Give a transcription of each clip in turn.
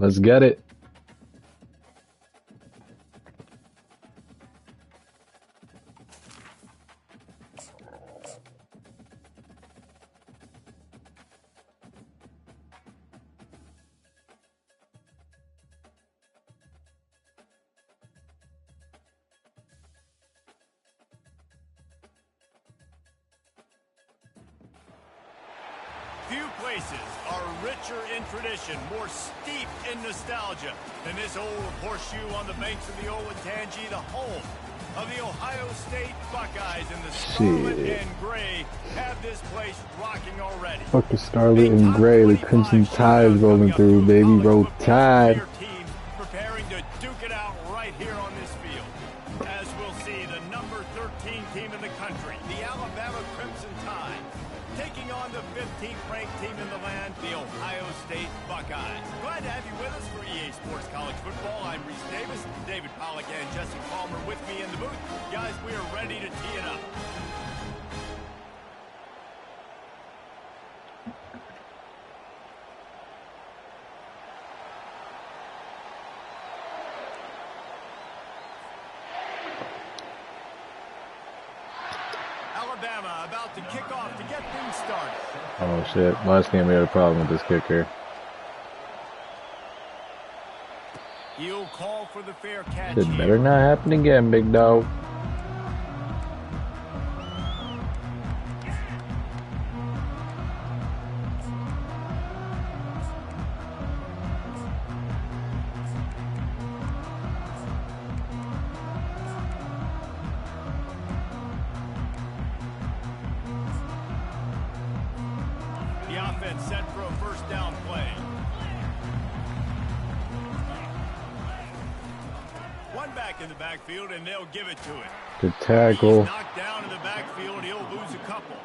Let's get it. Few places are richer in tradition, more steeped in nostalgia than this old horseshoe on the banks of the old Ncaa, the home of the Ohio State Buckeyes, and the Scarlet and Gray have this place rocking already. Fuck the Scarlet and Gray, the Crimson Tide rolling through, baby. Roll Tide. Teams preparing to duke it out right here on this field. As we'll see, the number 13 team in the country, the Alabama Crimson Tide, taking on the 15th ranked team in the land, the Ohio State Buckeyes. Glad to have you with us for EA Sports College Football. I'm Reese Davis, David Pollack and Jesse Palmer with me in the booth. Guys, we are ready to tee it up. Alabama about to kick off to get things started. Oh shit, last game we had a problem with this kicker. He'll call for the fair catch. It better not happen again, big dog. Set for a first down play. One back in the backfield, and they'll give it to it. Good tackle. He's knocked down in the backfield. He'll lose a couple.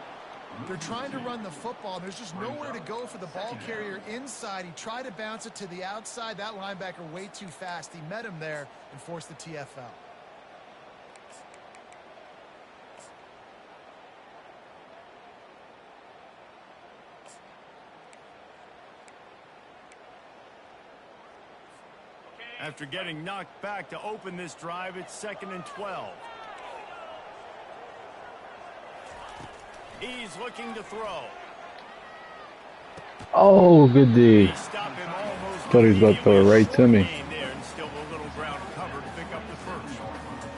They're trying to run the football. There's just nowhere to go for the ball carrier inside. He tried to bounce it to the outside. That linebacker way too fast. He met him there and forced the TFL. After getting knocked back to open this drive, it's 2nd and 12. He's looking to throw. Oh, good D. Thought he was about to throw it right to me. Still a little ground cover to pick up the first.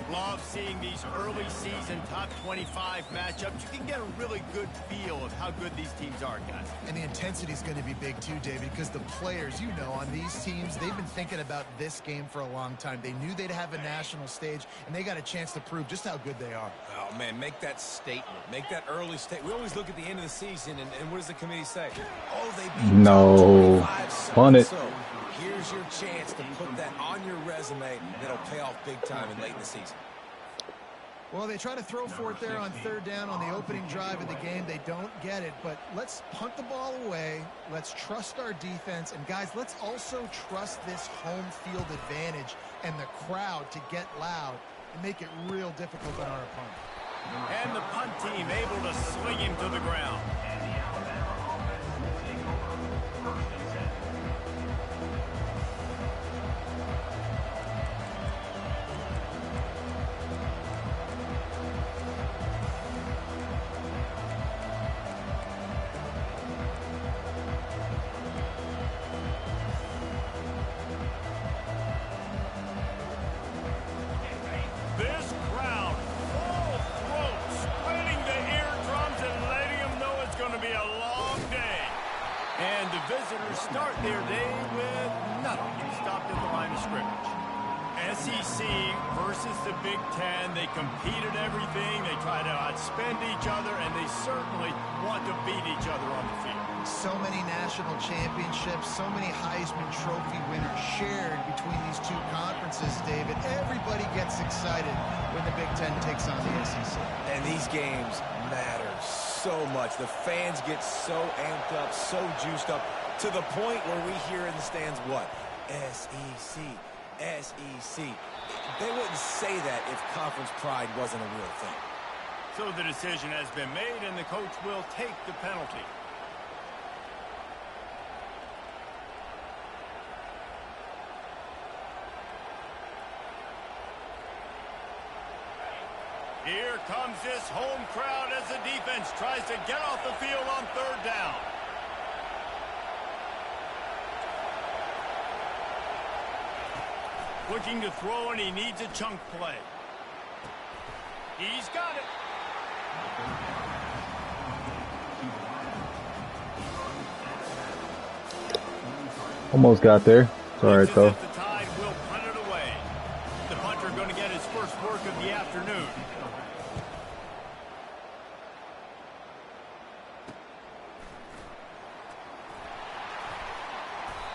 Love seeing these early season top 25 matchups. You can get a really good feel of how good these teams are, guys. And the intensity is going to be big too, David, because the players, you know, on these teams, they've been thinking about this game for a long time. They knew they'd have a national stage, and they got a chance to prove just how good they are. Oh, man, make that statement. Make that early statement. We always look at the end of the season, and what does the committee say? Oh, they beat no. Punt it. So here's your chance to put that on your resume that'll pay off big time and late in the season. Well, they try to throw for it there on third down on the opening drive of the game. They don't get it, but let's punt the ball away. Let's trust our defense. And, guys, let's also trust this home field advantage and the crowd to get loud and make it real difficult on our opponent. And the punt team able to sling him to the ground. This crowd, full throat, splitting the eardrums and letting them know it's going to be a long day. And the visitors start their day with nothing. Stopped at the line of scrimmage. SEC versus the Big Ten. They compete at everything. They try to outspend each other, and they certainly want to beat each other on the field. So many national championships, so many Heisman Trophy winners shared between these two conferences, David. Everybody gets excited when the Big Ten takes on the SEC. And these games matter so much. The fans get so amped up, so juiced up, to the point where we hear in the stands what? SEC. SEC. They wouldn't say that if conference pride wasn't a real thing. So the decision has been made, and the coach will take the penalty. comes this home crowd as the defense tries to get off the field on third down. Looking to throw, and he needs a chunk play. He's got it. Almost got there. It's all right, though. The Tide will punt it away. The punter going to get his first work of the afternoon.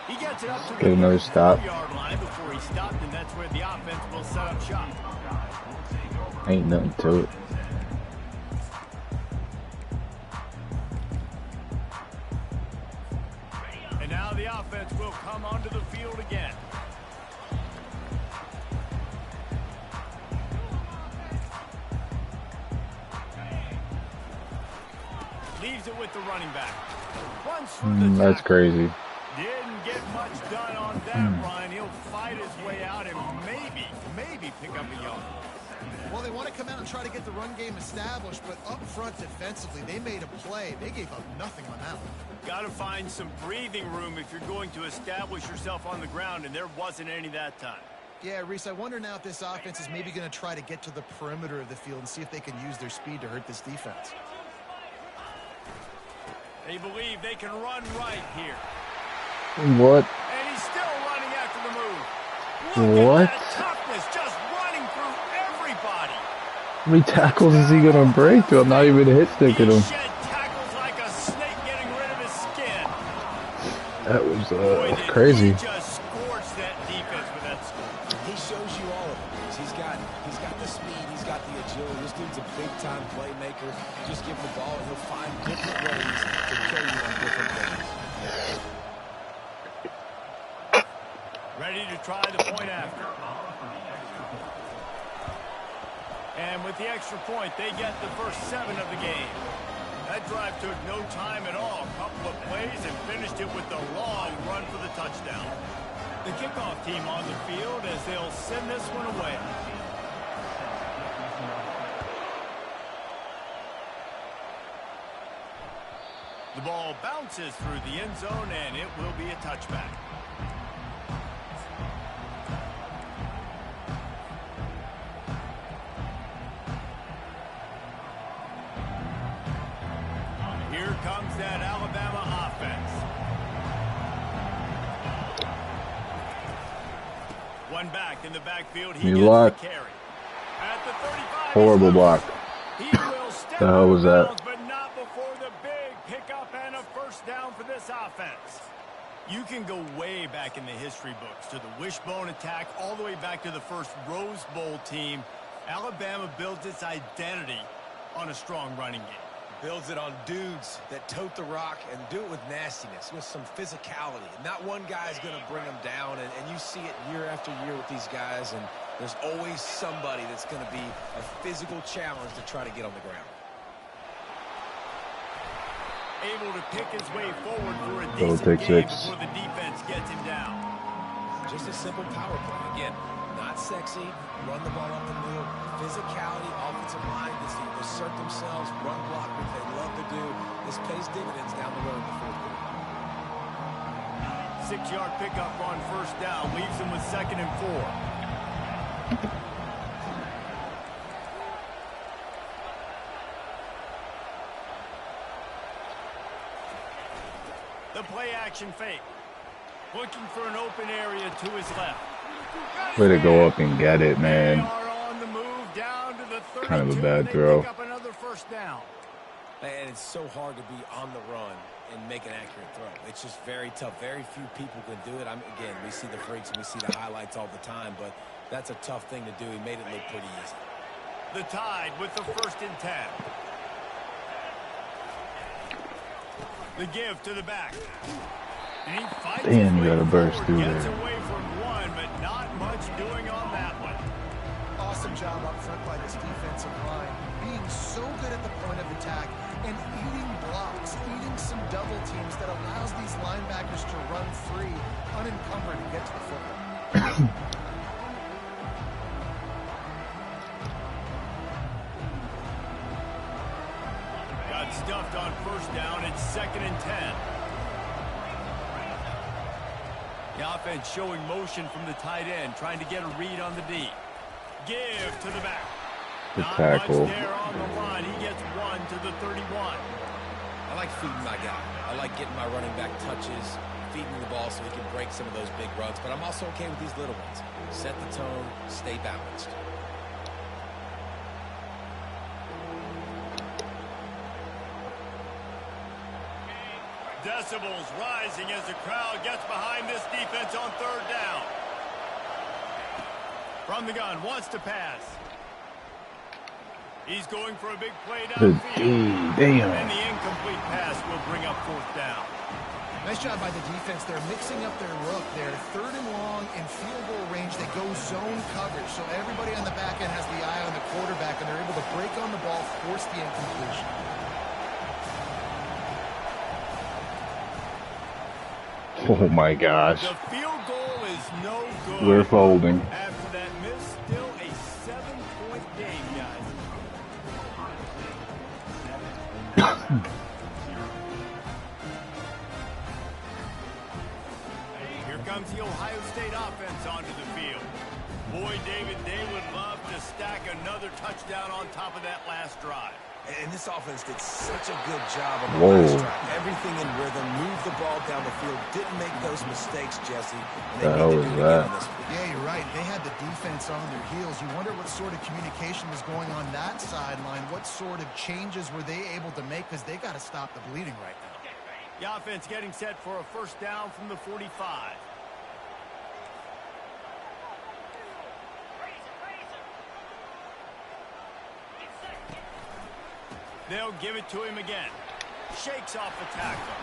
He gets it up to Get another stop. the 4-yard line before he stopped, and that's where the offense will set up shop. Ain't nothing to it. And now the offense will come onto the field again. Leaves it with the running back. Runs through the That's tackle. crazy. Didn't get much done on that, Ryan. He'll fight his way out and maybe pick up a yard. Well, they want to come out and try to get the run game established, but up front defensively, they made a play. They gave up nothing on that one. Got to find some breathing room if you're going to establish yourself on the ground, and there wasn't any that time. Yeah, Reese, I wonder now if this offense is maybe going to try to get to the perimeter of the field and see if they can use their speed to hurt this defense. They believe they can run right here. What? And he's still running after the move. What? Look at that toughness, just running through everybody. How many tackles is he gonna break through? I'm not even hit sticking He him. shed tackles like a snake getting rid of his skin. That was Boy, did crazy. he just scorched that defense with that score. He shows you all of it. He's got the speed, he's got the agility. This dude's a big-time playmaker. Just give him the ball, and he'll find different ways to kill you on different things. Ready to try the point after. And with the extra point, they get the first 7 of the game. That drive took no time at all. A couple of plays and finished it with the long run for the touchdown. The kickoff team on the field as they'll send this one away. The ball bounces through the end zone, and it will be a touchback. Here comes that Alabama offense. One back in the backfield. He You gets block. the carry. At the 35. Horrible block. He will step The hell was out of that? bounds, but not before the big pickup and a first down for this offense. You can go way back in the history books to the wishbone attack, all the way back to the first Rose Bowl team. Alabama builds its identity on a strong running game. Builds it on dudes that tote the rock and do it with nastiness, with some physicality. Not one guy's going to bring them down, and you see it year after year with these guys, and there's always somebody that's going to be a physical challenge to try to get on the ground. Able to pick his way forward for a Double decent take game 6. before the defense gets him down. Just a simple power play. Again, not sexy, run the ball up the middle, physicality, offensive line, assert themselves, run block, which they love to do. This pays dividends down the road in the fourth quarter. 6-yard pickup on first down leaves him with 2nd and 4. The play action fake. Looking for an open area to his left. Way to go up and get it, They man. are on the move down to the 32, Kind of a bad and they throw. pick up another first down. And it's so hard to be on the run and make an accurate throw. It's just very tough. Very few people can do it. Again, we see the freaks and we see the highlights all the time, but that's a tough thing to do. He made it look pretty easy. The Tide with the 1st and 10. The give to the back. And he fights Damn, his you way gotta burst forward. through Gets there. away from one, but not much doing on that one. Awesome job up front by this defensive line, being so good at the point of attack and eating blocks, eating some double teams that allows these linebackers to run free, unencumbered, and get to the football. left on first down. It's 2nd and 10. The offense showing motion from the tight end, trying to get a read on the D. Give to the back. The Not tackle. much there on the line. He gets 1 to the 31. I like feeding my guy. I like getting my running back touches, feeding the ball so he can break some of those big runs. But I'm also okay with these little ones. Set the tone, stay balanced. Decibels rising as the crowd gets behind this defense on 3rd down. From the gun, wants to pass. He's going for a big play downfield. Damn. And the incomplete pass will bring up 4th down. Nice job by the defense. They're mixing up their look. They're 3rd and long in field goal range. They go zone coverage. So everybody on the back end has the eye on the quarterback, and they're able to break on the ball, force the incompletion. Oh my gosh. The field goal is no good. We're folding. After that miss, still a 7-point game, guys. Here comes the Ohio State offense onto the field. Boy, David, they would love to stack another touchdown on top of that last drive. And this offense did such a good job on the last drive. Everything in rhythm, moved the ball down the field, didn't make those mistakes, Jesse. And they need to do it again on this one. Yeah, you're right. They had the defense on their heels. You wonder what sort of communication was going on that sideline. What sort of changes were they able to make? Because they got to stop the bleeding right now. The offense getting set for a 1st down from the 45. They'll give it to him again. Shakes off the tackle.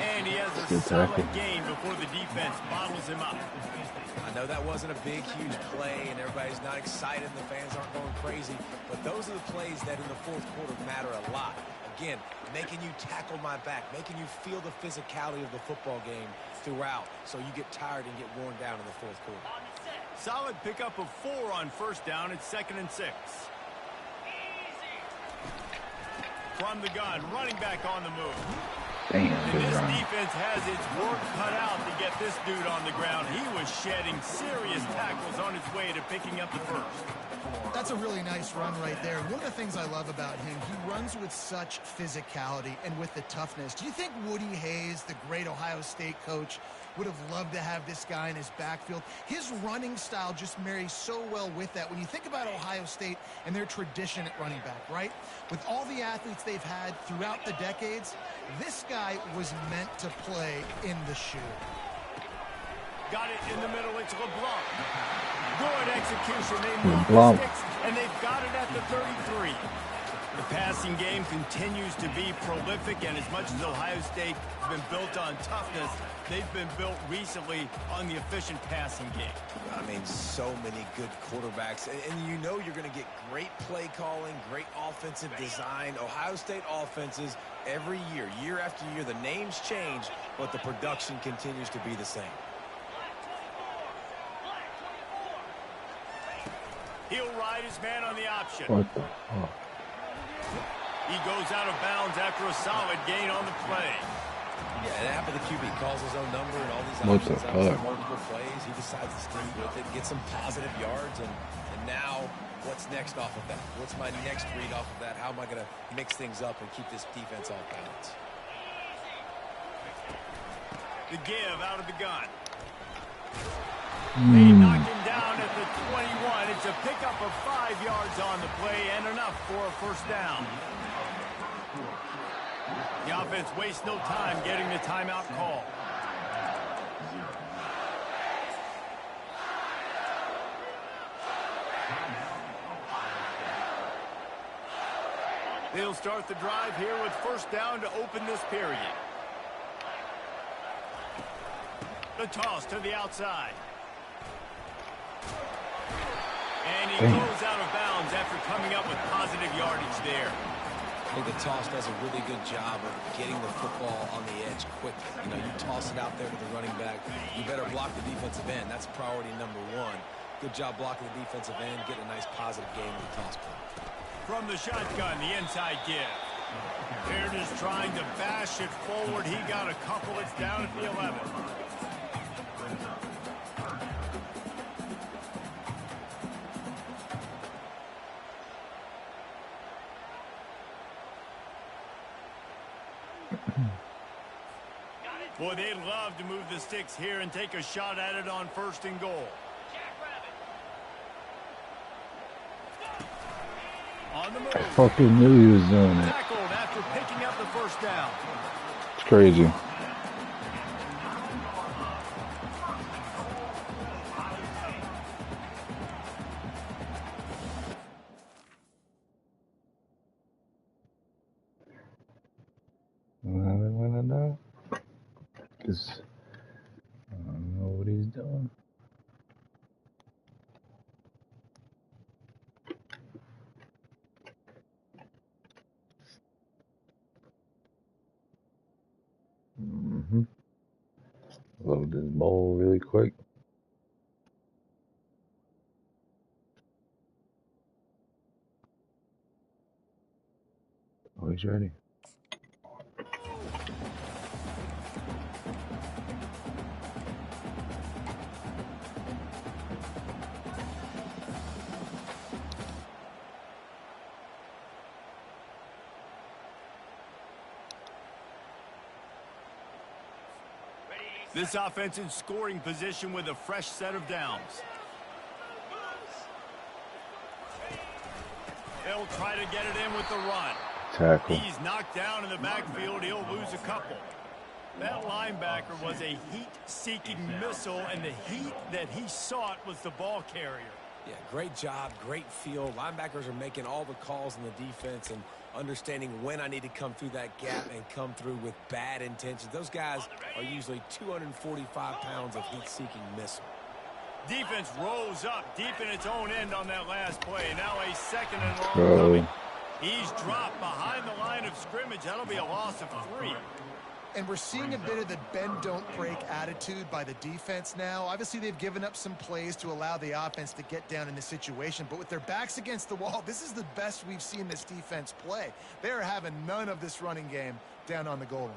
And he has a solid gain before the defense bottles him up. I know that wasn't a big, huge play, and everybody's not excited, and the fans aren't going crazy, but those are the plays that in the 4th quarter matter a lot. Again, making you tackle my back, making you feel the physicality of the football game throughout, so you get tired and get worn down in the 4th quarter. Solid pickup of 4 on 1st down. It's 2nd and 6. From the gun, running back on the move. Damn, and this defense has its work cut out to get this dude on the ground. He was shedding serious tackles on his way to picking up the 1st. That's a really nice run right there. One of the things I love about him, he runs with such physicality and with the toughness. Do you think Woody Hayes, the great Ohio State coach, would have loved to have this guy in his backfield? His running style just marries so well with that. When you think about Ohio State and their tradition at running back, right? With all the athletes they've had throughout the decades, this guy was meant to play in the shoe. Got it in the middle. It's LeBlanc. Good execution. They move the sticks, and they've got it at the 33. The passing game continues to be prolific, and as much as Ohio State has been built on toughness, they've been built recently on the efficient passing game. I mean, so many good quarterbacks, and you know you're going to get great play calling, great offensive design. Ohio State offenses every year, year after year, the names change, but the production continues to be the same. He'll ride his man on the option. What the fuck? He goes out of bounds after a solid gain on the play. Yeah, it happened to QB. Calls his own number and all these What the options out fuck? multiple plays. He decides to stick with it, get some positive yards, and now what's next off of that? What's my next read off of that? How am I going to mix things up and keep this defense off balance? The give out of the gun. They knock him down at the 21. It's a pickup of 5 yards on the play and enough for a 1st down. The offense wastes no time getting the timeout call. They'll start the drive here with 1st down to open this period. The toss to the outside. And he goes out of bounds after coming up with positive yardage there. I think the toss does a really good job of getting the football on the edge quickly. You know, you toss it out there to the running back. You better block the defensive end. That's priority number 1. Good job blocking the defensive end, getting a nice positive game with the toss play. From the shotgun, the inside give. Beard is trying to bash it forward. He got a couple. It's down at the 11. Boy, they'd love to move the sticks here and take a shot at it on 1st and goal. On the move. I fucking knew he was doing it. Tackled after picking up the 1st down. It's crazy. I want to know. Because I don't know what he's doing. Load this bowl really quick. Oh, he's ready. This offense in scoring position with a fresh set of downs. They'll try to get it in with the run. Tackle. He's knocked down in the backfield. He'll lose a couple. That linebacker was a heat-seeking missile, and the heat that he sought was the ball carrier. Yeah, great job, great feel. Linebackers are making all the calls in the defense and understanding when I need to come through that gap and come through with bad intentions. Those guys are usually 245 pounds of heat-seeking missile. Defense rose up deep in its own end on that last play. Now a 2nd and long coming. He's dropped behind the line of scrimmage. That'll be a loss of 3. And we're seeing a bit of the bend-don't-break attitude by the defense now. Obviously, they've given up some plays to allow the offense to get down in the situation. But with their backs against the wall, this is the best we've seen this defense play. They're having none of this running game down on the goal line.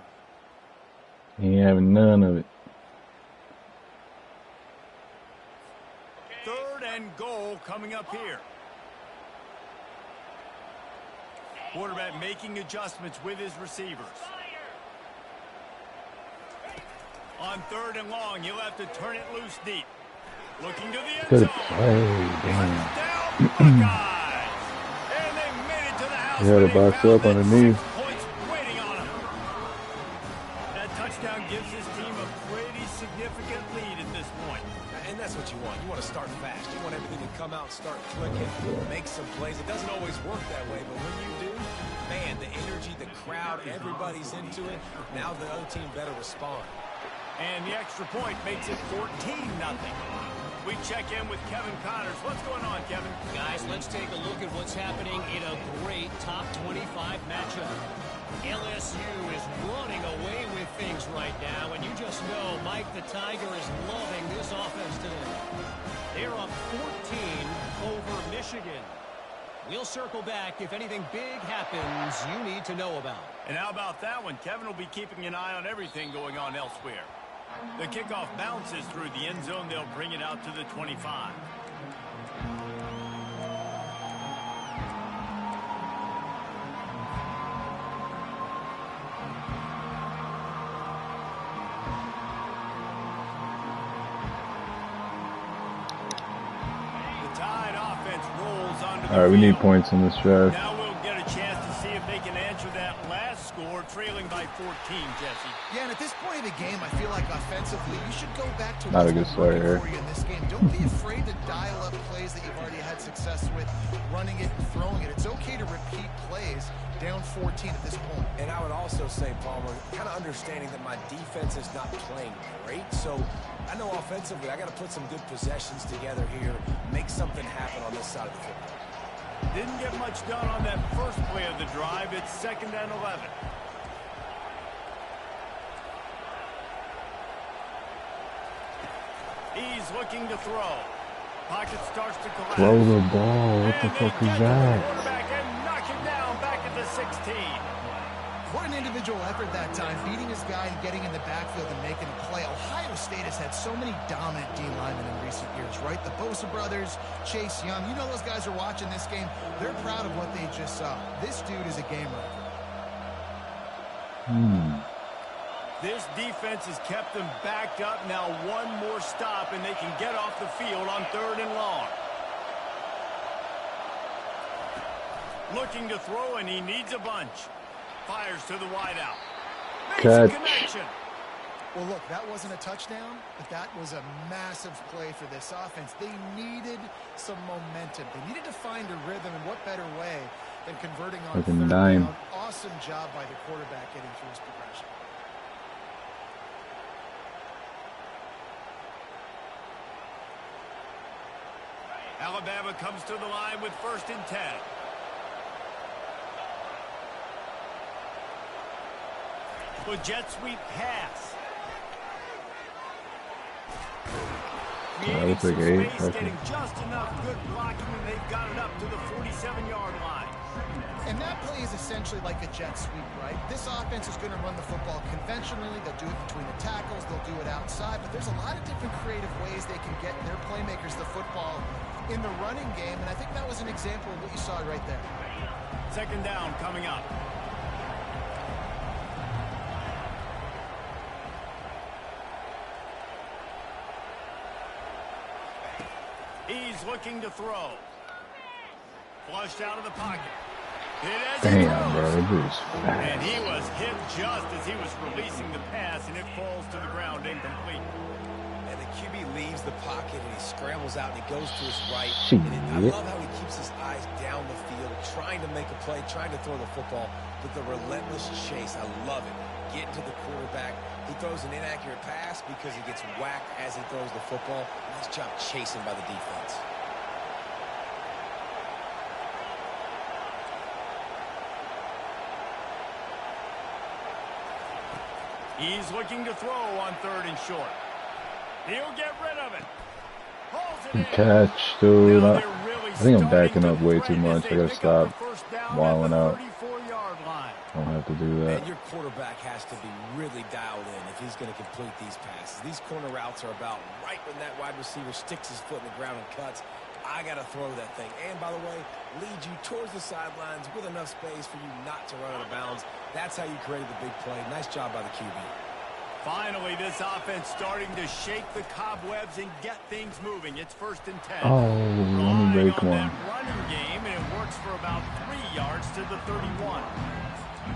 He ain't having none of it. 3rd and goal coming up here. Quarterback making adjustments with his receivers. On 3rd and long, he'll have to turn it loose deep. Looking to the end Good zone. play, damn. Down, Buckeyes. And they made it to the house. He had a box up underneath. Points waiting on him. That touchdown gives his team a pretty significant lead at this point. And that's what you want. You want to start fast. You want everything to come out, start clicking, make some plays. It doesn't always work that way, but when you do, man, the energy, the crowd, everybody's into it. Now the other team better respond. And the extra point makes it 14-0. We check in with Kevin Connors. What's going on, Kevin? Guys, let's take a look at what's happening in a great top 25 matchup. LSU is running away with things right now, and you just know Mike the Tiger is loving this offense today. They're up 14 over Michigan. We'll circle back if anything big happens you need to know about. And how about that one? Kevin will be keeping an eye on everything going on elsewhere. The kickoff bounces through the end zone. They'll bring it out to the 25. The Tide offense rolls onto the All right, we need field. points in this drive. Now we'll get a chance to see if they can answer that last score, trailing by 14, Jesse. Yeah, and at this point of the game, I feel like offensively, you should go back to Not a what's good been start working here. for you in this game. Don't be afraid to dial up plays that you've already had success with, running it and throwing it. It's okay to repeat plays down 14 at this point. And I would also say, Palmer, kind of understanding that my defense is not playing great. So I know offensively I got to put some good possessions together here, make something happen on this side of the football. Didn't get much done on that first play of the drive. It's 2nd and 11. He's looking to throw. Pocket starts to collapse. Throw the ball. What the And fuck they is get to the that? quarterback and knock him down back at the 16. What an individual effort that time, beating his guy and getting in the backfield and making a play. Ohio State has had so many dominant D linemen in recent years, right? The Bosa brothers, Chase Young. You know those guys are watching this game. They're proud of what they just saw. This dude is a game wrecker. This defense has kept them backed up. Now one more stop, and they can get off the field on 3rd and long. Looking to throw, and he needs a bunch. Fires to the wideout. Catch. Connection. Well, look, that wasn't a touchdown, but that was a massive play for this offense. They needed some momentum. They needed to find a rhythm, and what better way than converting on 3rd down. Awesome job by the quarterback getting through his progression. Alabama comes to the line with 1st and 10. With jet sweep pass. Creating some space, getting just enough good blocking, and they've got it up to the 47-yard line. And that play is essentially like a jet sweep, right? This offense is going to run the football conventionally. They'll do it between the tackles. They'll do it outside. But there's a lot of different creative ways they can get their playmakers the football in the running game. And I think that was an example of what you saw right there. 2nd down coming up. He's looking to throw. Flushed out of the pocket. Damn, bro, it is fast. And he was hit just as he was releasing the pass, and it falls to the ground incomplete. And the QB leaves the pocket, and he scrambles out, and he goes to his right. I love how he keeps his eyes down the field, trying to make a play, trying to throw the football, but the relentless chase, I love it. Getting to the quarterback. He throws an inaccurate pass because he gets whacked as he throws the football. Nice job chasing by the defense. He's looking to throw on 3rd and short. He'll get rid of it. Good catch, dude. I think I'm backing up way too much. I gotta stop wilding out. I don't have to do that. And your quarterback has to be really dialed in if he's going to complete these passes. These corner routes are about right when that wide receiver sticks his foot in the ground and cuts. I got to throw that thing. And, by the way, lead you towards the sidelines with enough space for you not to run out of bounds. That's how you created the big play. Nice job by the QB. Finally, this offense starting to shake the cobwebs and get things moving. It's 1st and 10. Oh, let me break one. Running game, and it works for about 3 yards to the 31.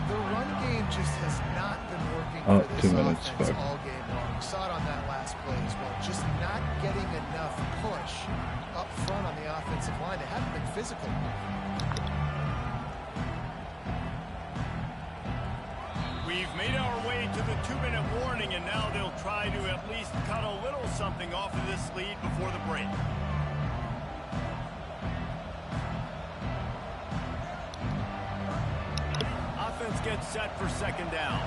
The run game just has not been working for this 2 minutes, offense all game long. We saw it on that last play as well. Just not getting enough push up front on the offensive line. They haven't been physical. We've made our way to the 2-minute warning, and now they'll try to at least cut a little something off of this lead before the break. Offense gets set for 2nd down.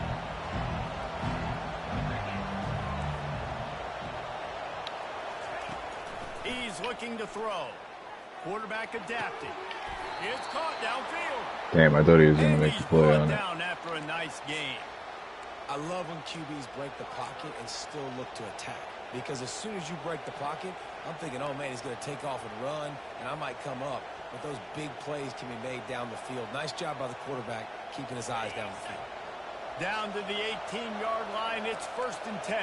He's looking to throw. Quarterback adapting. It's caught downfield. Damn, I thought he was going to make the play on it. Down after a nice game. I love when QBs break the pocket and still look to attack. Because as soon as you break the pocket, I'm thinking, oh, man, he's going to take off and run, and I might come up. But those big plays can be made down the field. Nice job by the quarterback keeping his eyes down the field. Down to the 18-yard line, it's 1st and 10.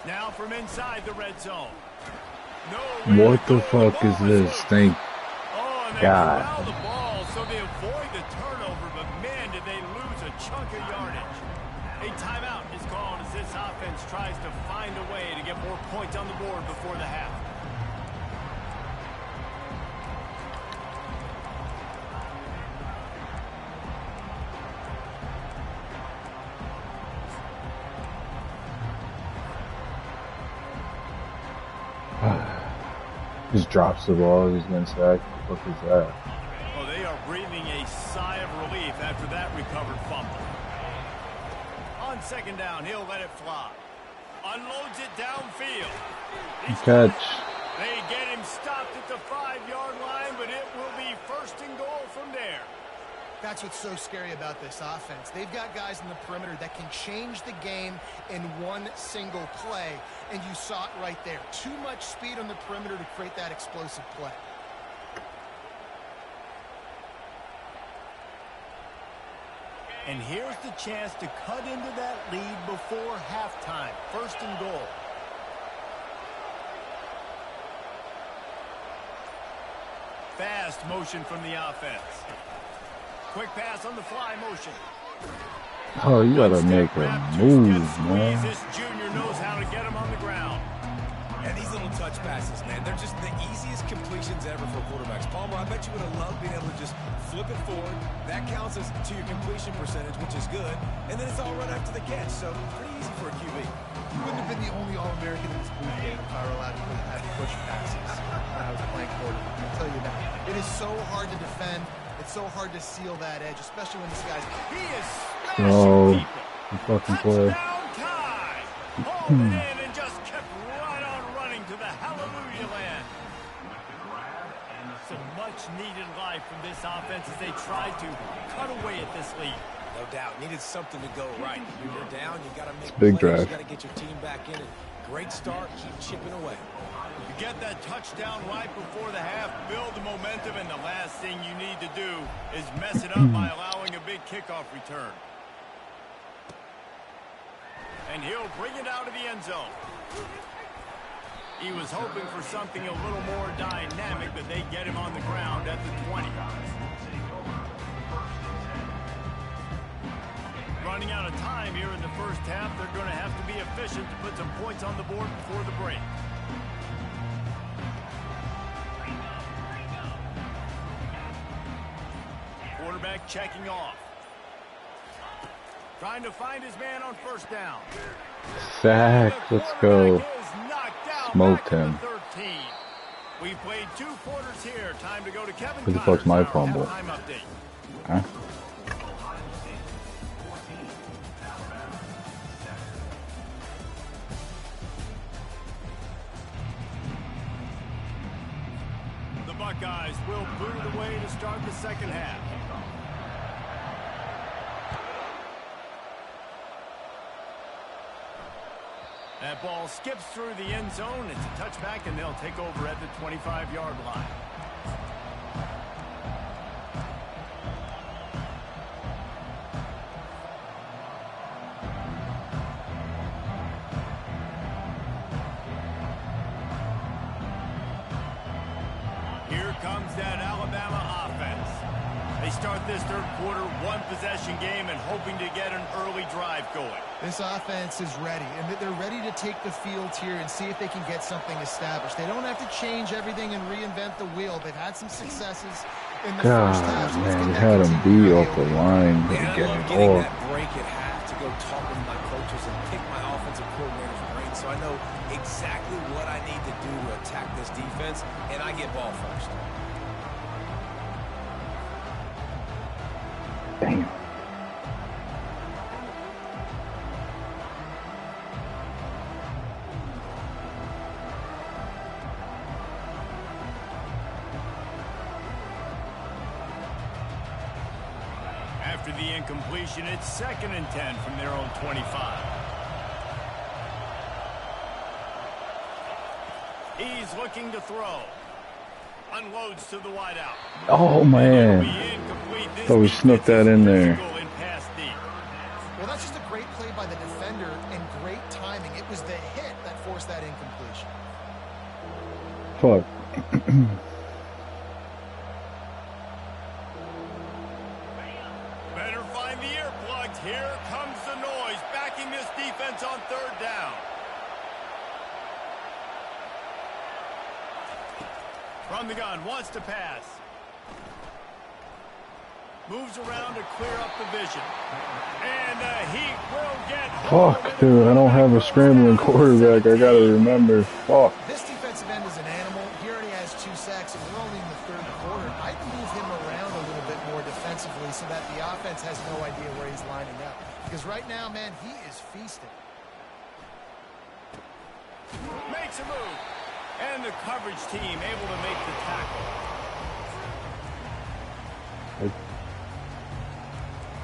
Now from inside the red zone. What the fuck is this? Thank God. Corral the ball, so they avoid the turnover, but man, did they lose a chunk of yardage. A timeout is called as this offense tries to find a way to get more points on the board before the half. Just drops the ball. He's getting sacked. What is that? Well, they are breathing a sigh of relief after that recovered fumble. On 2nd down, he'll let it fly. Unloads it downfield. Catch. They get him stopped at the 5-yard line, but it will be 1st and goal from there. That's what's so scary about this offense. They've got guys in the perimeter that can change the game in one single play, and you saw it right there. Too much speed on the perimeter to create that explosive play. And here's the chance to cut into that lead before halftime. 1st and goal. Fast motion from the offense. Quick pass on the fly motion. Oh, you gotta make a move, man. This junior knows how to get him on the ground. And these little touch passes, man, they're just the easiest completions ever for quarterbacks. Palmer, I bet you would have loved being able to just flip it forward. That counts as to your completion percentage, which is good. And then it's all right after the catch, so pretty easy for a QB. You wouldn't have been the only All-American in this booth game if I were allowed to have push passes when I was playing quarterback. I'll tell you that. It is so hard to defend. It's so hard to seal that edge, especially when this guy's... He is Oh, smashing people. you fucking play. Touchdown tie. Hauled it in and just kept right on running to the hallelujah land. Some much-needed life from this offense as they tried to cut away at this lead. No doubt. Needed something to go right. You're down, you got to make big plays. drive. You got to get your team back in it. Great start. Keep chipping away. You get that touchdown right before the half, build the momentum, and the last thing you need to do is mess it up by allowing a big kickoff return. And he'll bring it out of the end zone. He was hoping for something a little more dynamic, but they get him on the ground at the 20. Running out of time here in the first half, they're going to have to be efficient to put some points on the board before the break. Quarterback checking off. Trying to find his man on 1st down. Sack, let's go. Smoked him. We played 2 quarters here. Time to go to Kevin. Who the fuck's my fumble? Huh? The Buckeyes will boot it away to start the second half. That ball skips through the end zone. It's a touchback, and they'll take over at the 25-yard line. Here comes that Alabama offense. They start this 3rd quarter, 1-possession game, and hoping to get an early drive going. This offense is ready, and they're ready to take the field here and see if they can get something established. They don't have to change everything and reinvent the wheel. They've had some successes in the first half. God, man, you had him beat off the line. Man, I love getting that break at half to go talk with my coaches and pick my offensive coordinator's brain so I know exactly what I need to do to attack this defense, and I get ball first. Damn. After the incompletion, it's 2nd and 10 from their own 25. He's looking to throw. Unloads to the wideout. Oh, man. Thought we snuck that in there. Well, that's just a great play by the defender and great timing. It was the hit that forced that incompletion. Fuck. Better find the earplugs. Here comes the noise, backing this defense on 3rd down. From the gun, wants to pass. Moves around to clear up the vision. And the Heat will get... Fuck, dude, I don't have a scrambling quarterback. I gotta remember. Fuck. This defensive end is an animal. He already has 2 sacks, and we're only in the 3rd quarter. I'd move him around a little bit more defensively so that the offense has no idea where he's lining up. Because right now, man, he is feasting. Makes a move. And the coverage team able to make the tackle.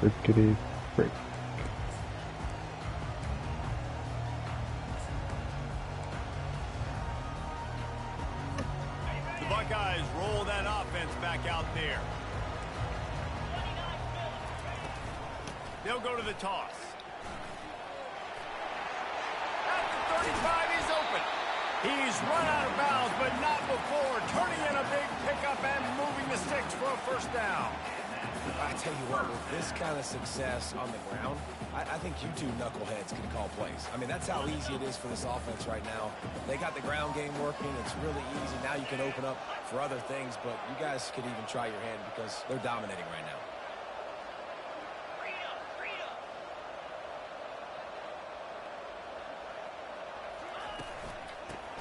Rickety break. The Buckeyes roll that offense back out there. They'll go to the toss. At the 35, he's open. He's run out of bounds, but not before turning in a big pickup and moving the sticks for a first down. I tell you what, with this kind of success on the ground, I think you two knuckleheads can call plays. I mean, that's how easy it is for this offense right now. They got the ground game working. It's really easy. Now you can open up for other things, but you guys could even try your hand because they're dominating right now.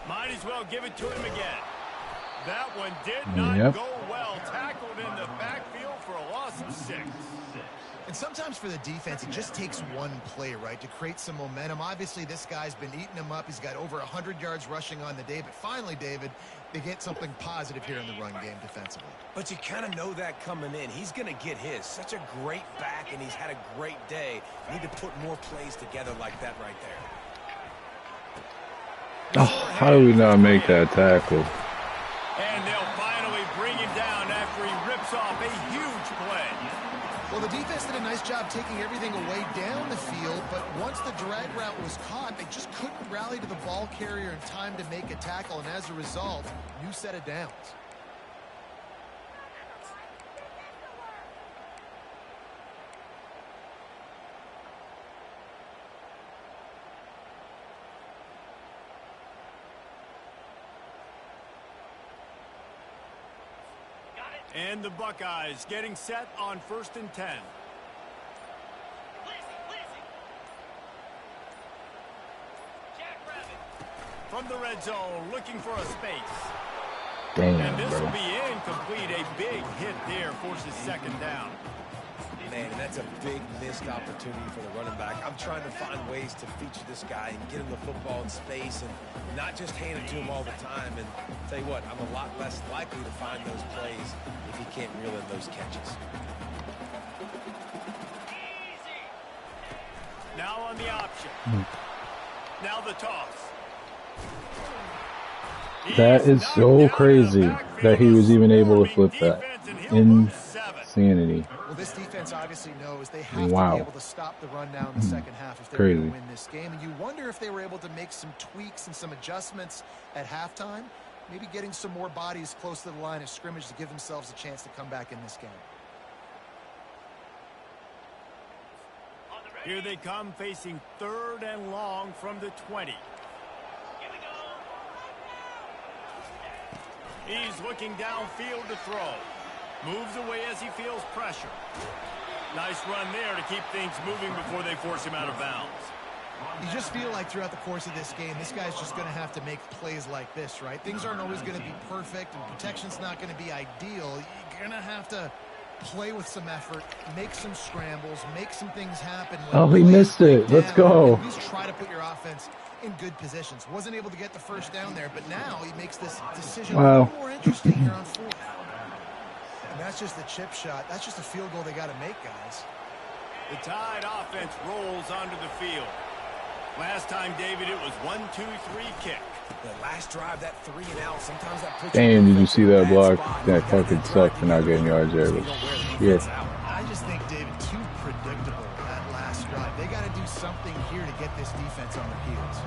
Might as well give it to him again. That one did not go well. Tackled in the backfield for a loss of 6. And sometimes for the defense, it just takes one play, right, to create some momentum. Obviously, this guy's been eating him up. He's got over 100 yards rushing on the day. But finally, David, they get something positive here in the run game defensively. But you kind of know that coming in. He's going to get his. Such a great back, and he's had a great day. You need to put more plays together like that right there. Oh, how do we not make that tackle? And they'll finally bring him down after he rips off a huge play. Well, the defense did a nice job taking everything away down the field, but once the drag route was caught, they just couldn't rally to the ball carrier in time to make a tackle, and as a result, new set of downs. And the Buckeyes getting set on 1st and 10. From the red zone, looking for a space. Damn, and this bro. will be incomplete. A big hit there forces 2nd down. Man, that's a big missed opportunity for the running back. I'm trying to find ways to feature this guy and get him the football in space and not just hand it to him all the time. And tell you what, I'm a lot less likely to find those plays if he can't reel in those catches. Now on the option. Now the toss. That is so crazy that he was even able to flip that. Insanity. Well, this defense obviously knows they have to be able to stop the run down in the second half if they're going to win this game. And you wonder if they were able to make some tweaks and some adjustments at halftime, maybe getting some more bodies close to the line of scrimmage to give themselves a chance to come back in this game. Here they come facing 3rd and long from the 20. He's looking downfield to throw. Moves away as he feels pressure. Nice run there to keep things moving before they force him out of bounds. You just feel like throughout the course of this game, this guy's just going to have to make plays like this, right? Things aren't always going to be perfect, and protection's not going to be ideal. You're going to have to play with some effort, make some scrambles, make some things happen. Oh, he missed it. Let's go. At least try to put your offense in good positions. Wasn't able to get the first down there, but now he makes this decision a little more interesting here on 4th. And that's just the chip shot. That's just a field goal they got to make, guys. The Tide offense rolls onto the field. Last time, David, it was 1-2-3 kick. The last drive, that 3 and out, sometimes that puts Damn, did you see that block? That fucking sucked for not getting yards there. But shit. I just think, David, too predictable that last drive. They got to do something here to get this defense on their heels.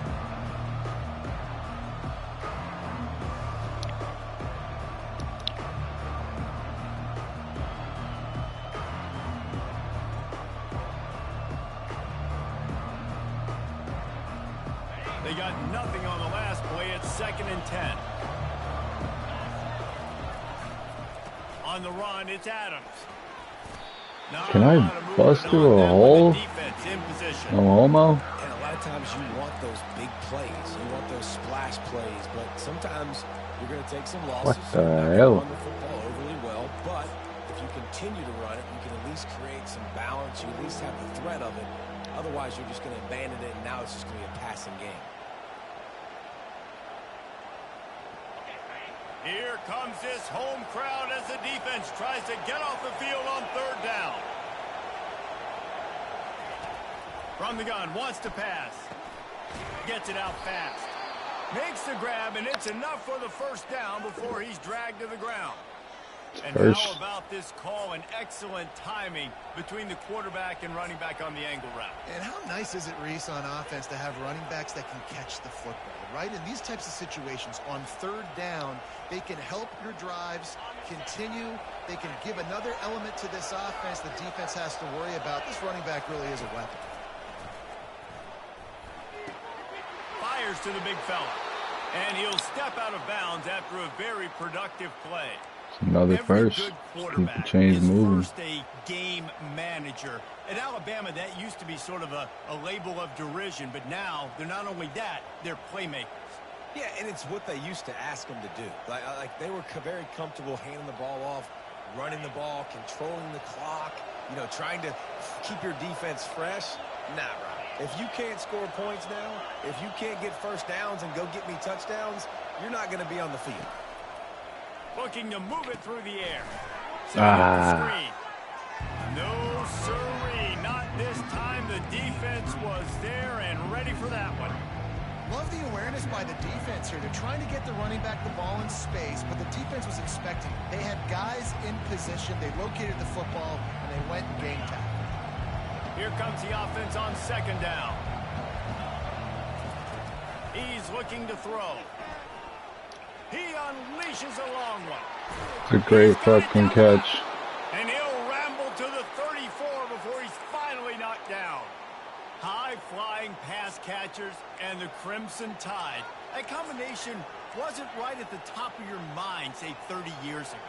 They got nothing on the last play. It's 2nd and 10. On the run, it's Adams. Can I bust through a hole? No homo? And a lot of times you want those big plays. You want those splash plays. But sometimes you're going to take some losses. What the hell? Run the football overly well. But if you continue to run it, you can at least create some balance. You at least have the threat of it. Otherwise, you're just going to abandon it, and now it's just going to be a passing game. Here comes this home crowd as the defense tries to get off the field on third down. From the gun, wants to pass. Gets it out fast. Makes the grab, and it's enough for the first down before he's dragged to the ground. And how about this call and excellent timing between the quarterback and running back on the angle route? And how nice is it, Reese, on offense to have running backs that can catch the football, right? In these types of situations, on third down, they can help your drives continue. They can give another element to this offense the defense has to worry about. This running back really is a weapon. Fires to the big fella. And he'll step out of bounds after a very productive play. Another first. Keep the chains moving. First a game manager. At Alabama, that used to be sort of a label of derision, but now they're not only that, they're playmakers. Yeah, and it's what they used to ask them to do. Like they were very comfortable handing the ball off, running the ball, controlling the clock, trying to keep your defense fresh. Nah, bro. If you can't score points now, if you can't get first downs and go get me touchdowns, you're not going to be on the field. Looking to move it through the air. Screen. No siree. Not this time. The defense was there and ready for that one. Love the awareness by the defense here. They're trying to get the running back the ball in space, but the defense was expecting. They had guys in position. They located the football, and they went game time. Here comes the offense on second down. He's looking to throw. He unleashes a long one. It's a great fucking catch. And he'll ramble to the 34 before he's finally knocked down. High-flying pass catchers and the Crimson Tide. That combination wasn't right at the top of your mind, say, 30 years ago.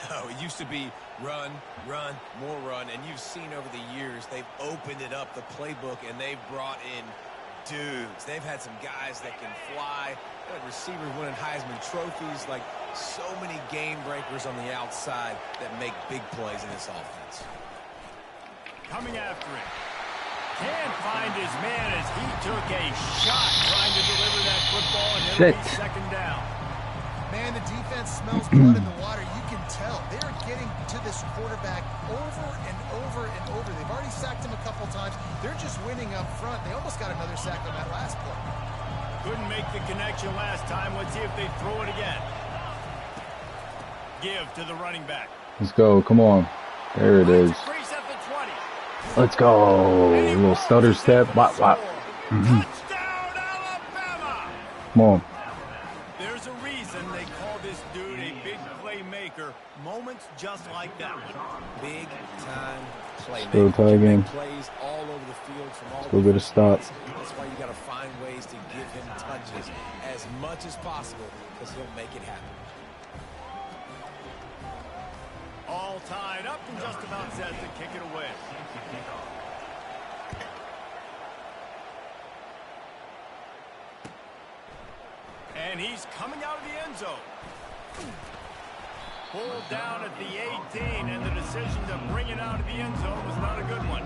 No, it used to be run, run, more run, and you've seen over the years they've opened it up, the playbook, and they've brought in dudes. They've had some guys that can fly, receivers winning Heisman trophies, like so many game breakers on the outside that make big plays in this offense. Coming after it. Can't find his man as he took a shot trying to deliver that football, and it'll be second down. Man, the defense smells blood in the water. You can tell. They're getting to this quarterback over and over and over. They've already sacked him a couple times. They're just winning up front. They almost got another sack on that last play. Couldn't make the connection last time. Let's see if they throw it again. Give to the running back. Let's go. Come on. There it is. Let's go. A little stutter step. Bop, bop. Touchdown, Alabama. Come on. There's a reason they call this dude a big playmaker. Moments just like that one. Big time playmaker. Still tie game. Plays all over the field from all Still get a stop. That's why you got to find ways to give him touches as much as possible because he'll make it happen. All tied up and just about set to kick it away. And he's coming out of the end zone. Pulled down at the 18, and the decision to bring it out of the end zone was not a good one.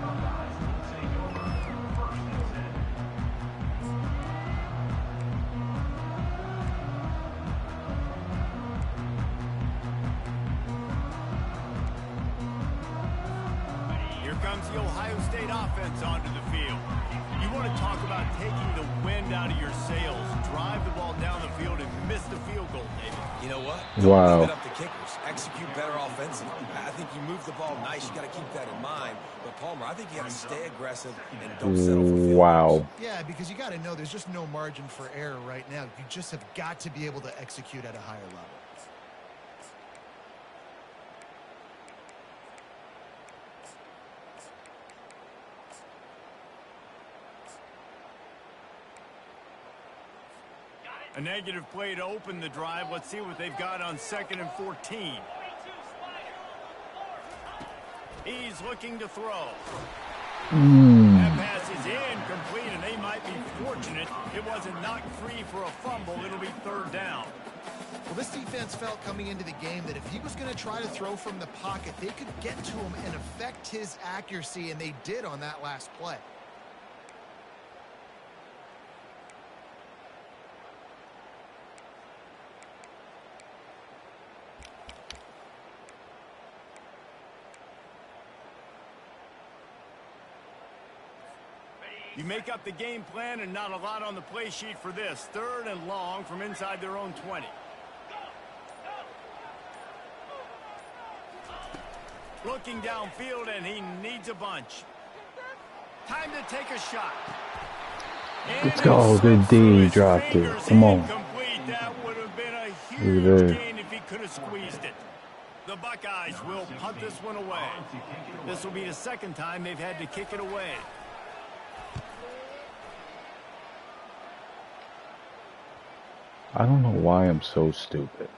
Here comes the Ohio State offense onto the field. You want to talk about taking the wind out of your sails. Drive the ball down the field and miss the field goal, David. You know what? Wow. Don't leave it up to kickers. Execute better offensively. I think you move the ball nice. You got to keep that in mind. But, Palmer, I think you got to stay aggressive and don't settle for field goals. Yeah, because you got to know there's just no margin for error right now. You just have got to be able to execute at a higher level. A negative play to open the drive. Let's see what they've got on 2nd and 14. He's looking to throw. That pass is incomplete, and they might be fortunate it wasn't knocked free for a fumble. It'll be third down. Well, this defense felt coming into the game that if he was going to try to throw from the pocket, they could get to him and affect his accuracy, and they did on that last play. You make up the game plan and not a lot on the play sheet for this. 3rd and long from inside their own 20. Looking downfield, and he needs a bunch. Time to take a shot. Let's go. Good D. Dropped it. Come on. That would have been a huge gain if he could have squeezed it. The Buckeyes will punt this one away. This will be the 2nd time they've had to kick it away. I don't know why I'm so stupid.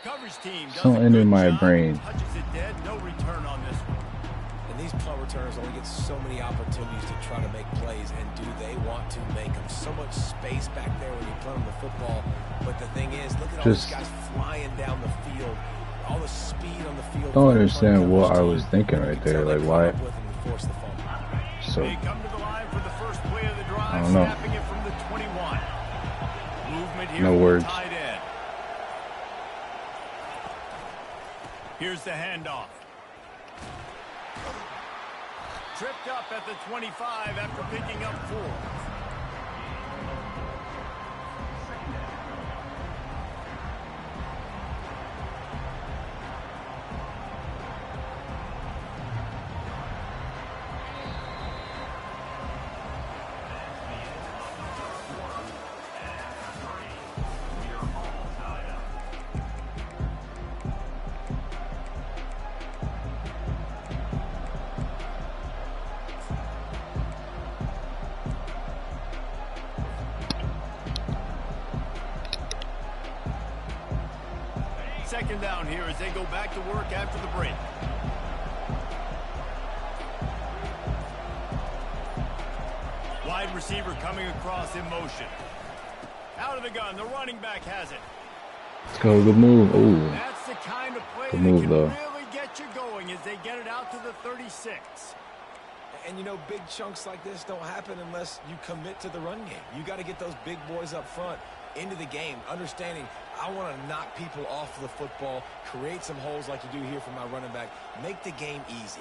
Coverage team something in my brain. Touches it dead, no return on this one. And these punt returners only get so many opportunities to try to make plays, and do they want to make them? So much space back there when you play on the football. But the thing is, look at all these guys flying down the field. All the speed on the field. I don't understand what I was thinking right there. Like, why? So, they come to the line for the first play of the drive, I don't know. snapping it from the 21. Movement here. No words. Tight end. Here's the handoff. Tripped up at the 25 after picking up 4. Second down here as they go back to work after the break. Wide receiver coming across in motion. Out of the gun, the running back has it. let's go. Good move. Ooh. That's the kind of play Good that move, can though. really get you going as they get it out to the 36. And you know, big chunks like this don't happen unless you commit to the run game. You got to get those big boys up front into the game, understanding I want to knock people off the football, create some holes like you do here for my running back, make the game easy.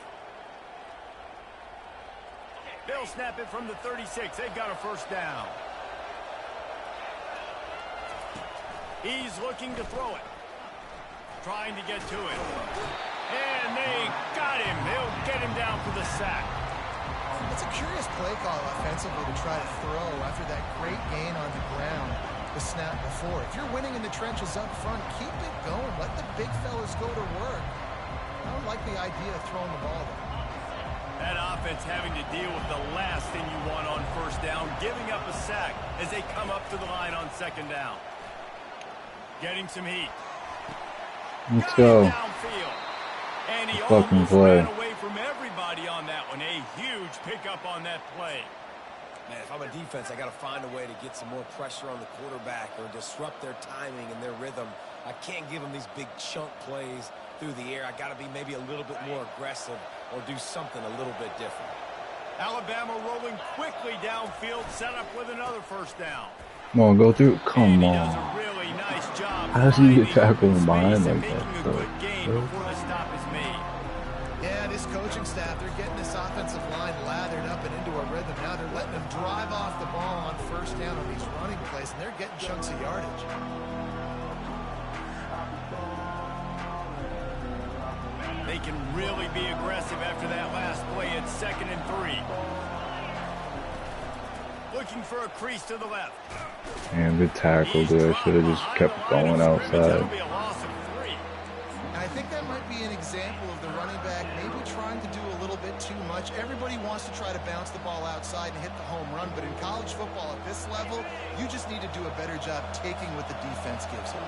They'll snap it from the 36. They've got a first down. He's looking to throw it. Trying to get to it. And they got him. They'll get him down for the sack. It's a curious play call offensively to try to throw after that great gain on the ground the snap before. If you're winning in the trenches up front, keep it going. Let the big fellas go to work. I don't like the idea of throwing the ball there. That offense having to deal with the last thing you want on first down, giving up a sack as they come up to the line on 2nd down. Getting some heat. Let's go. Downfield. And he Fucking almost play. ran away from everybody on that one. A huge pickup on that play. Man, if I'm a defense, I got to find a way to get some more pressure on the quarterback or disrupt their timing and their rhythm. I can't give them these big chunk plays through the air. I got to be maybe a little bit more aggressive or do something a little bit different. Alabama rolling quickly downfield, set up with another first down. Come on, go through. Come And he on. does a really nice job. How does he get finding tackled space behind and like making that, a though? good gain before the stop is made. Yeah, this coaching staff, they're getting this offensive line lathered up and into a rhythm. Now they're letting them drive off the ball on first down on these running plays, and they're getting chunks of yardage. They can really be aggressive after that last play at 2nd and 3. Looking for a crease to the left. Man, good tackle, dude. I should have just kept going outside. That'll be a loss of 3. I think that might be an example of the running back maybe trying to do a little bit too much. Everybody wants to try to bounce the ball outside and hit the home run, but in college football at this level, you just need to do a better job taking what the defense gives you.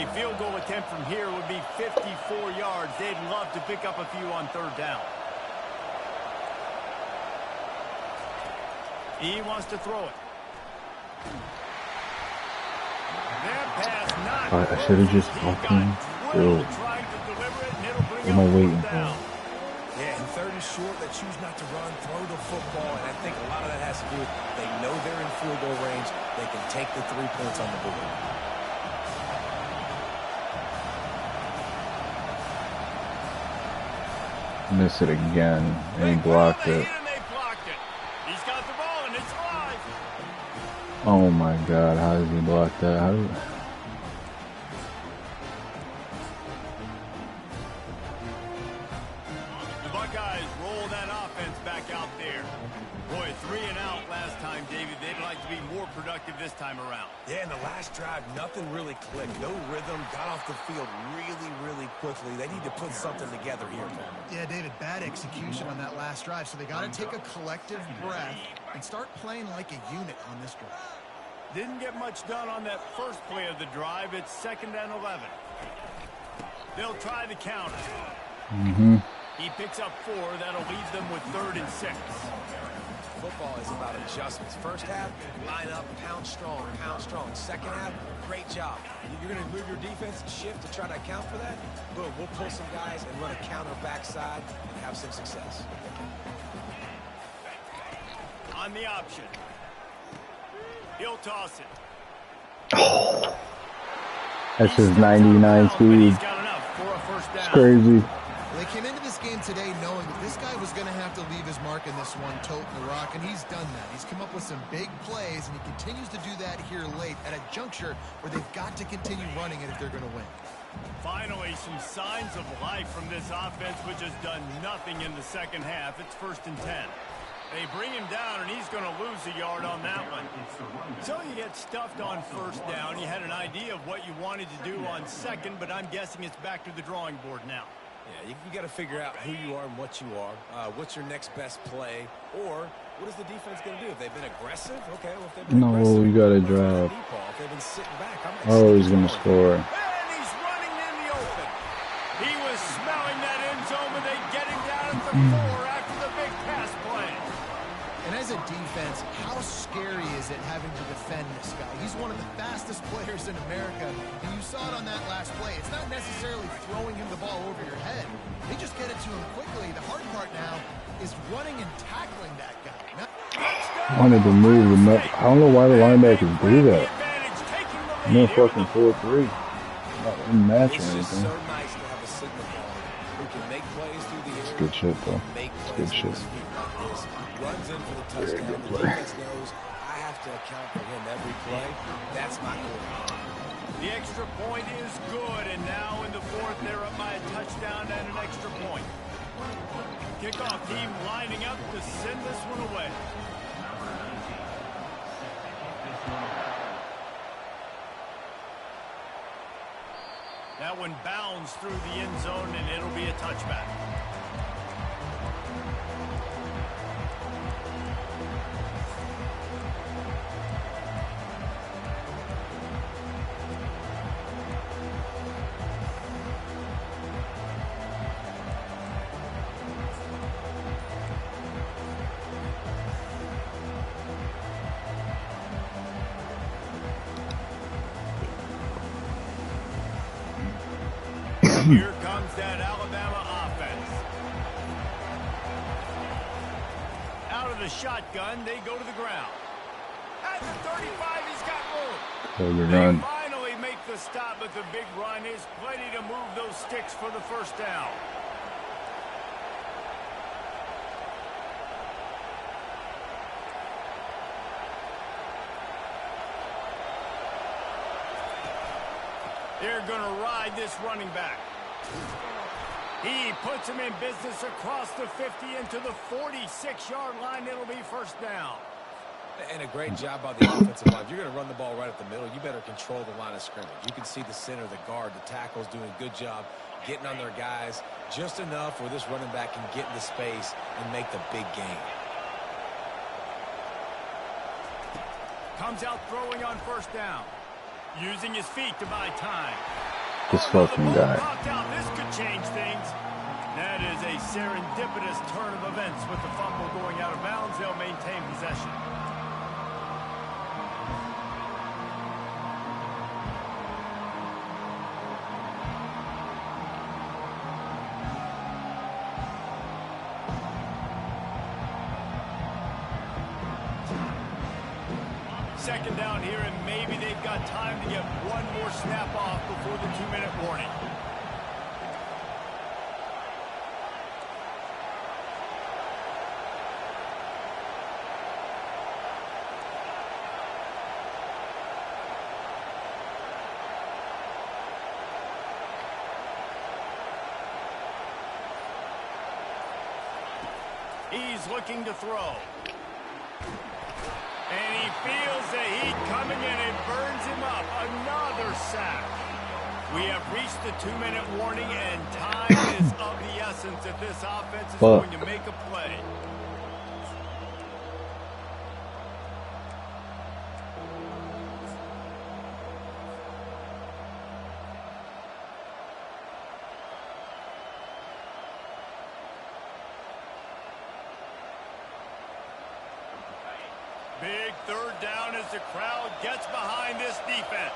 A field goal attempt from here would be 54 yards. They'd love to pick up a few on 3rd down. He wants to throw it. That pass not I should have just fucking threw it. What am I waiting for? Yeah, in 3rd and short, they choose not to run, throw the football, and I think a lot of that has to do with they know they're in field goal range. They can take the 3 points on the board. Miss it again, and he blocked it. And they block Oh my God, how did he block that? How did... The Buckeyes roll that offense back out there. Boy, 3 and out last time, David. They'd like to be more productive this time around. Yeah, in the last drive, nothing really clicked. No rhythm, got off the field really quickly. They need to put something together here, man. Yeah, David, bad execution on that last drive, so they got to take a collective breath and start playing like a unit on this drive. Didn't get much done on that first play of the drive. It's 2nd and 11. They'll try the counter. He picks up 4. That'll leave them with 3rd and 6. Football is about adjustments. First half, line up, pound strong, pound strong. Second half, great job. You're going to move your defense, shift to try to account for that. Boom, we'll pull some guys and run a counter backside and have some success. On the option. He'll toss it. Oh, that's his 99 speed. He's got enough for a first down. It's crazy. They came into this game today knowing that this guy was going to have to leave his mark in this one, toting the rock, and he's done that. He's come up with some big plays, and he continues to do that here late at a juncture where they've got to continue running it if they're going to win. Finally, some signs of life from this offense, which has done nothing in the second half. It's 1st and 10. They bring him down, and he's going to lose a yard on that one. So you get stuffed on 1st down. You had an idea of what you wanted to do on 2nd, but I'm guessing it's back to the drawing board now. Yeah, you got to figure out who you are and what you are. What's your next best play? Or what is the defense going to do? If they've been aggressive, okay. Well, if they've been aggressive, you got to drop. If they've been sitting back, oh, he's going to score. And he's running in the open. He was smelling that end zone, but they get him down at the 4 after the big pass play. And as a defense, how scary is it having to defend this guy? He's one of the fastest players in America, and you saw it on that last play. It's not necessarily throwing him the ball over your head. They just get it to him quickly. The hard part now is running and tackling that guy. I wanted to move him up. I don't know why the linebackers do that. No fucking 4-3. Not in match or It's just anything. so nice to have a signal ball who can make plays through the air. It's good shit, though. Make It's plays good shit. like this. Runs in for the Very touchdown. good The play. defense knows I have to account for him every play. That's my goal. The extra point is good, and now in the 4th, they're up by a touchdown and an extra point. Kickoff team lining up to send this one away. That one bounds through the end zone, and it'll be a touchback. Here comes that Alabama offense. Out of the shotgun, they go to the ground. At the 35, he's got room. Oh, you're They done. finally make the stop, but the big run is plenty to move those sticks for the first down. They're going to ride this running back. He puts him in business across the 50 into the 46-yard line. It'll be 1st down. And a great job by the offensive line. If you're going to run the ball right at the middle, you better control the line of scrimmage. You can see the center, the guard, the tackles doing a good job getting on their guys just enough where this running back can get into space and make the big game. Comes out throwing on 1st down. Using his feet to buy time. This Oh, fucking the ball guy. popped out. This could change things. That is a serendipitous turn of events with the fumble going out of bounds. They'll maintain possession. Second down here, and maybe they've got time to get one more snap off before the 2-minute warning. He's looking to throw. And he feels the heat coming in. It burns him up. Another sack. We have reached the 2-minute warning, and time is of the essence if this offense is going to make a play. Big third down as the crowd gets behind this defense.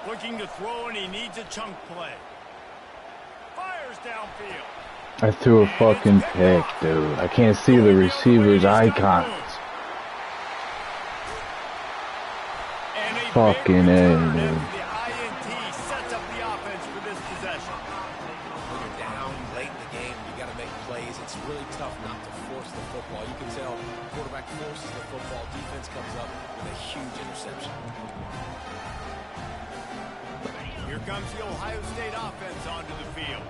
Looking to throw, and he needs a chunk play. Fires downfield. I threw a fucking pick, dude. I can't see the receiver's icons. Fucking A, dude. Forces the football, defense comes up with a huge interception. Here comes the Ohio State offense onto the field.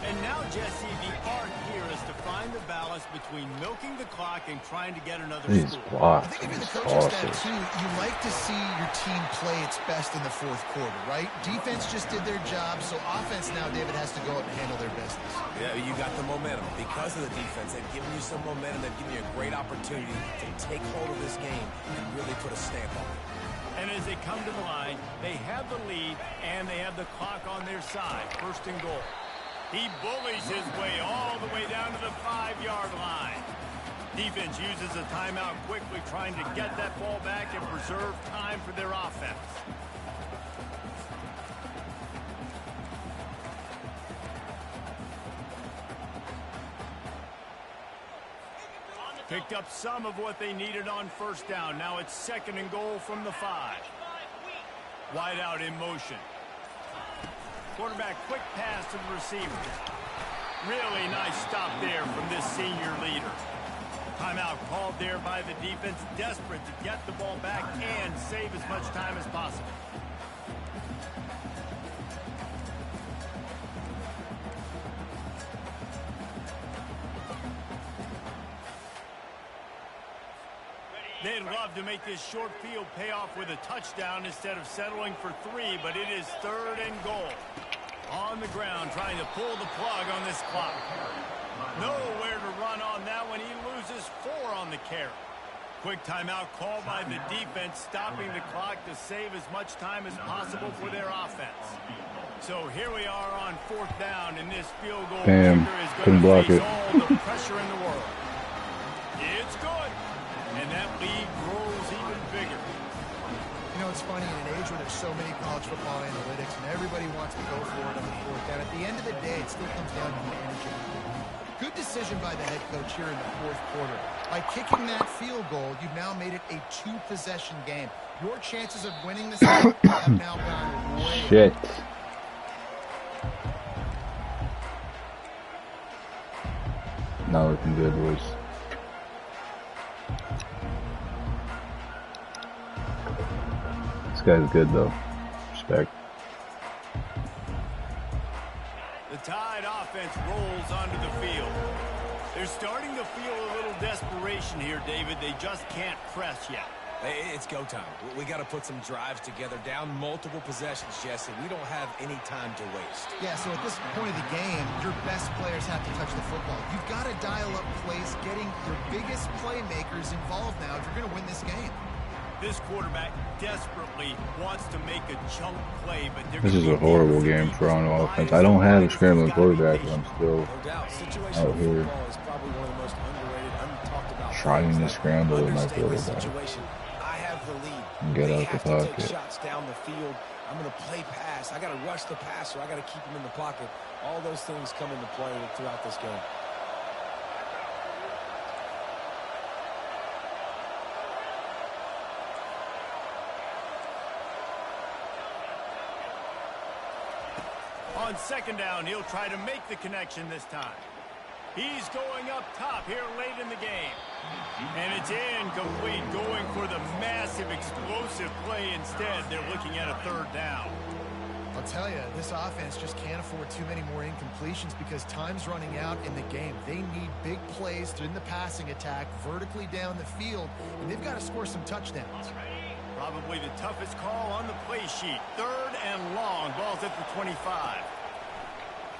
And now, Jesse, the art here is to find the balance between milking the clock and trying to get another score. I think if you're the coach of that, too, you like to see your team play its best in the fourth quarter, right? Defense just did their job, so offense now, David, has to go up and handle their business. Yeah, you got the momentum. Because of the defense, they've given you some momentum. They've given you a great opportunity to take hold of this game and really put a stamp on it. And as they come to the line, they have the lead, and they have the clock on their side. First and goal. He bullies his way all the way down to the 5-yard line. Defense uses a timeout quickly, trying to get that ball back and preserve time for their offense. Picked up some of what they needed on first down. Now it's second and goal from the 5. Wide out in motion. Quarterback quick pass to the receiver. Really nice stop there from this senior leader. Timeout called there by the defense, desperate to get the ball back and save as much time as possible. They'd love to make this short field pay off with a touchdown instead of settling for 3, but it is third and goal. On the ground, trying to pull the plug on this clock. Nowhere to run on that one. He loses 4 on the carry. Quick timeout called by the defense, stopping the clock to save as much time as possible for their offense. So here we are on fourth down, and this field goal kicker is going to face all the pressure in the world. It's good. And that lead grows even bigger. You know, it's funny, in an age where there's so many college football analytics and everybody wants to go for it on the fourth down, at the end of the day, it still comes down to managing. Good decision by the head coach here in the fourth quarter. By kicking that field goal, you've now made it a 2-possession game. Your chances of winning this game have now gone way Shit. Not looking good, boys. This guy's good, though. Respect. The Tide offense rolls onto the field. They're starting to feel a little desperation here, David. They just can't press yet. It's go time. We got to put some drives together. Down multiple possessions, Jesse. We don't have any time to waste. Yeah, so at this point of the game, your best players have to touch the football. You've got to dial up plays, getting your biggest playmakers involved now if you're going to win this game. This quarterback desperately wants to make a chunk play, but this is a horrible game for on offense. I don't have a scrambling quarterback, but I'm still out here trying to scramble with my quarterback and get out the pocket. Shots down the field. I'm going to play pass. I got to rush the passer. I got to keep him in the pocket. All those things come into play throughout this game. On second down, he'll try to make the connection this time. He's going up top here late in the game. And it's incomplete, going for the massive explosive play instead. They're looking at a third down. I'll tell you, this offense just can't afford too many more incompletions because time's running out in the game. They need big plays in the passing attack, vertically down the field, and they've got to score some touchdowns. Probably the toughest call on the play sheet. 3rd and long. Ball's at the 25.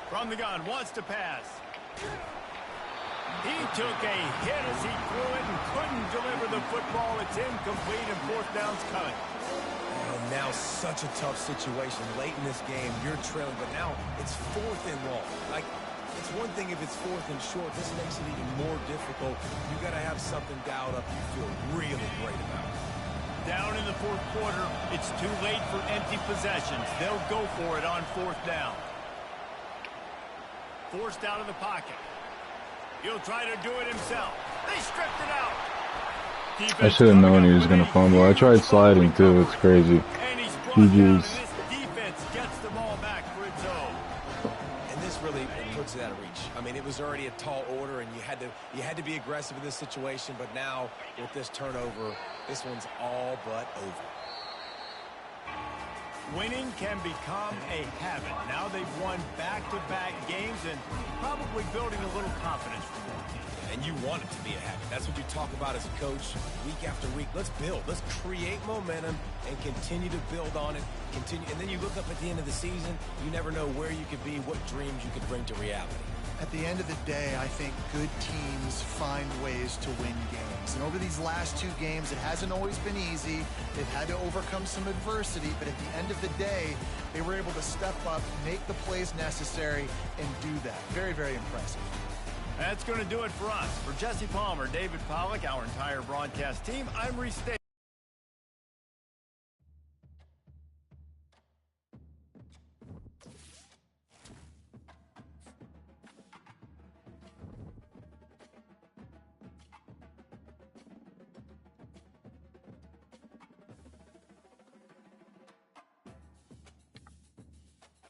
From the gun, wants to pass. He took a hit as he threw it and couldn't deliver the football. It's incomplete and 4th down's coming. And now such a tough situation. Late in this game, you're trailing, but now it's 4th and long. Like, it's one thing if it's 4th and short. This makes it even more difficult. You got to have something dialed up you feel really great about. Down in the 4th quarter, it's too late for empty possessions. They'll go for it on 4th down. Forced out of the pocket. He'll try to do it himself. They stripped it out. I should have known he was going to fumble. I tried sliding too. It's crazy. GG's. This defense gets the ball back for its own. And this really puts it out of reach. I mean, it was already a tall order, and you had to be aggressive in this situation. But now, with this turnover, this one's all but over. Winning can become a habit. Now they've won back-to-back games and probably building a little confidence from them. And you want it to be a habit. That's what you talk about as a coach week after week. Let's build. Let's create momentum and continue to build on it. And then you look up at the end of the season, you never know where you could be, what dreams you could bring to reality. At the end of the day, I think good teams find ways to win games. And over these last 2 games, it hasn't always been easy. They've had to overcome some adversity, but at the end of the day, they were able to step up, make the plays necessary, and do that. Very, very impressive. That's going to do it for us. For Jesse Palmer, David Pollack, our entire broadcast team, I'm Reese Davis.